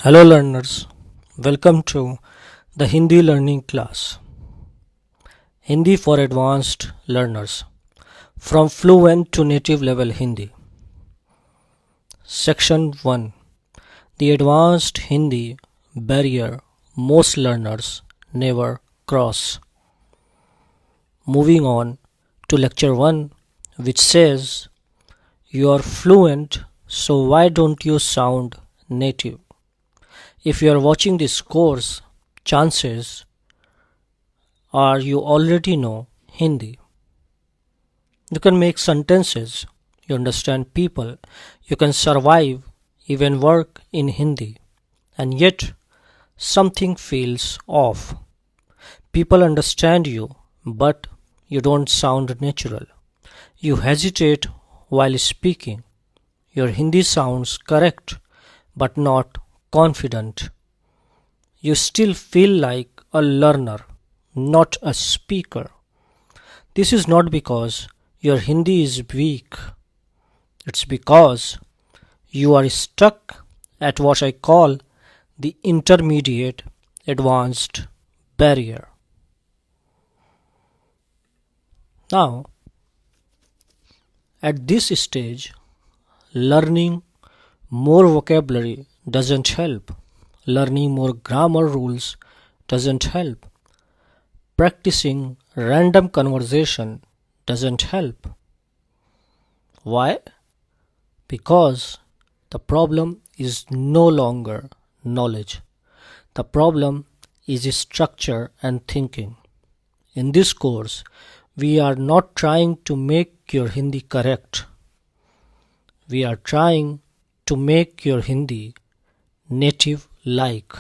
Hello learners, welcome to the Hindi learning class. Hindi for advanced learners from fluent to native level Hindi. Section 1. The advanced Hindi barrier most learners never cross. Moving on to lecture 1, which says you are fluent, so why don't you sound native? If you are watching this course, chances are you already know Hindi. You can make sentences, you understand people, you can survive, even work in Hindi, and yet something feels off. People understand you, but you don't sound natural. You hesitate while speaking. Your Hindi sounds correct, but not confident. You still feel like a learner, not a speaker. This is not because your Hindi is weak. It's because you are stuck at what I call the intermediate advanced barrier. Now, at this stage, learning more vocabulary doesn't help. Learning more grammar rules doesn't help. Practicing random conversation doesn't help. Why? Because the problem is no longer knowledge. The problem is structure and thinking. In this course, we are not trying to make your Hindi correct. We are trying to make your Hindi native like.